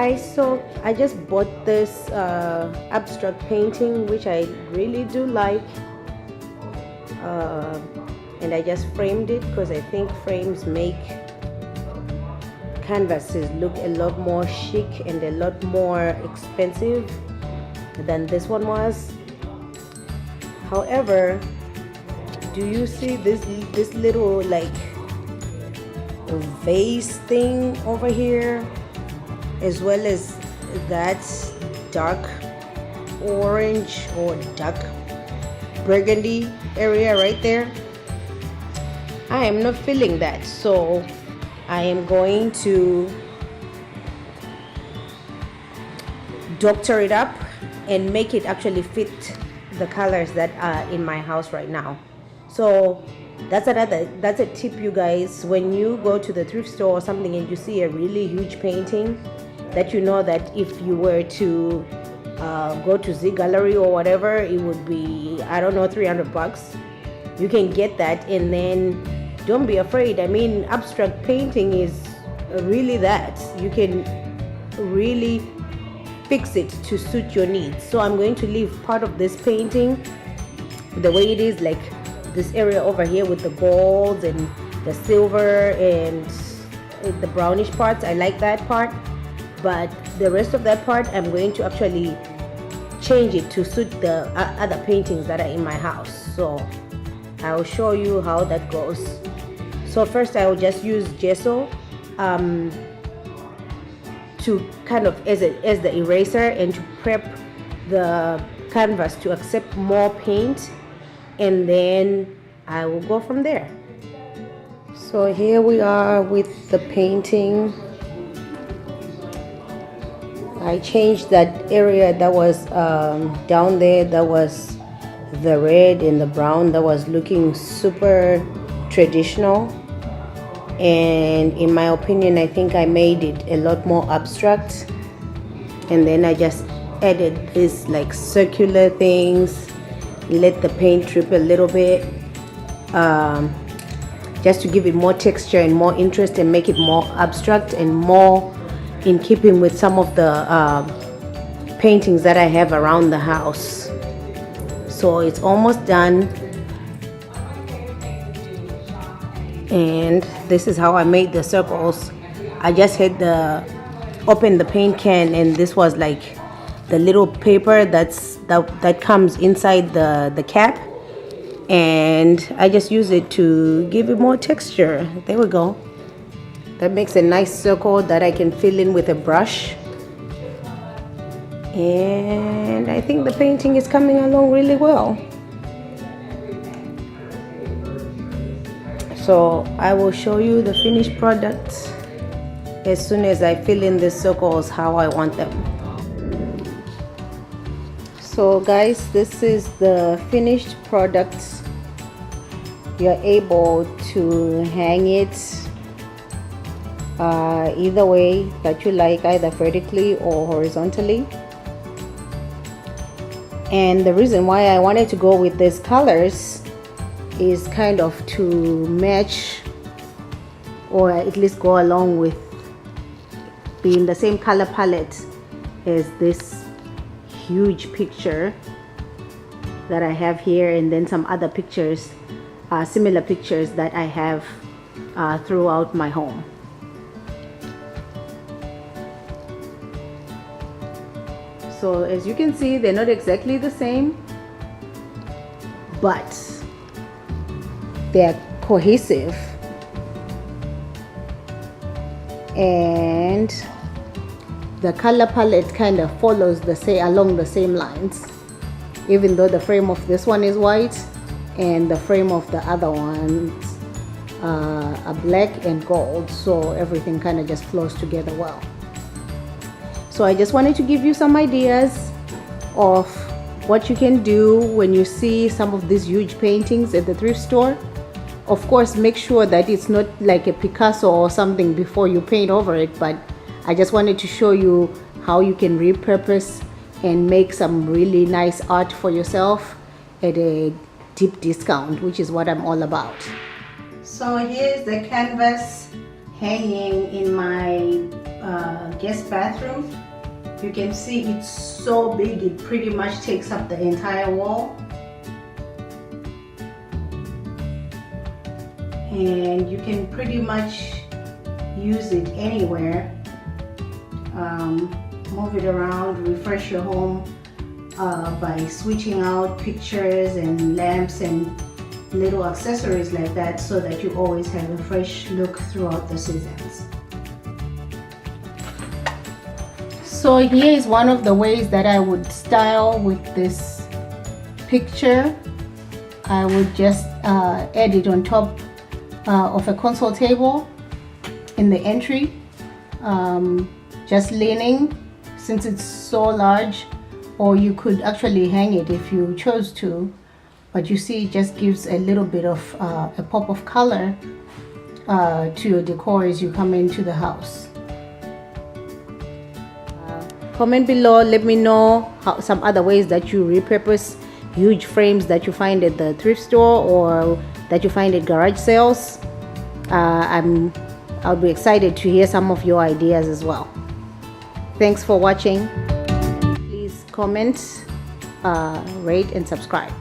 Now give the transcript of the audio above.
guys, so I just bought this abstract painting, which I really do like, and I just framed it because I think frames make canvases look a lot more chic and a lot more expensive than this one was. However, do you see this little like vase thing over here, as well as that dark orange or dark burgundy area right there? I am not feeling that, so I am going to doctor it up and make it actually fit the colors that are in my house right now. So that's a tip, you guys. When you go to the thrift store or something and you see a really huge painting that you know that if you were to go to Z Gallery or whatever, it would be, I don't know, $300. You can get that, and then don't be afraid. I mean, abstract painting is really that. You can really fix it to suit your needs. So I'm going to leave part of this painting the way it is, like this area over here with the golds and the silver and the brownish parts. I like that part, but the rest of that part I'm going to actually change it to suit the other paintings that are in my house. So I'll show you how that goes. So first I will just use gesso to kind of as the eraser and to prep the canvas to accept more paint, and then I will go from there. So here we are with the painting. I changed that area that was down there, that was the red and the brown, that was looking super traditional, and in my opinion I think I made it a lot more abstract. And then I just added this like circular things, let the paint drip a little bit, just to give it more texture and more interest and make it more abstract and more in keeping with some of the paintings that I have around the house. So it's almost done, and this is how I made the circles. I just had open the paint can, and this was like the little paper that comes inside the cap, and I just use it to give it more texture. There we go. That makes a nice circle that I can fill in with a brush, and I think the painting is coming along really well. So I will show you the finished product as soon as I fill in the circles how I want them. So guys, this is the finished product. You're able to hang it either way that you like, either vertically or horizontally. And the reason why I wanted to go with these colors is kind of to match, or at least go along with, being the same color palette as this huge picture that I have here, and then some other pictures, similar pictures that I have throughout my home. So as you can see, they're not exactly the same, but they're cohesive, and the color palette kind of follows along the same lines, even though the frame of this one is white and the frame of the other ones are black and gold, so everything kind of just flows together well. So I just wanted to give you some ideas of what you can do when you see some of these huge paintings at the thrift store. Of course, make sure that it's not like a Picasso or something before you paint over it, but I just wanted to show you how you can repurpose and make some really nice art for yourself at a deep discount, which is what I'm all about. So here's the canvas hanging in my guest bathroom. You can see it's so big, it pretty much takes up the entire wall. And you can pretty much use it anywhere. Move it around, refresh your home by switching out pictures and lamps and little accessories like that, so that you always have a fresh look throughout the seasons. So here is one of the ways that I would style with this picture. I would just add it on top of a console table in the entry, just leaning, since it's so large, or you could actually hang it if you chose to, but you see it just gives a little bit of a pop of color to your decor as you come into the house. Comment below, let me know some other ways that you repurpose huge frames that you find at the thrift store or that you find at garage sales. I'll be excited to hear some of your ideas as well. Thanks for watching. Please comment, rate and subscribe.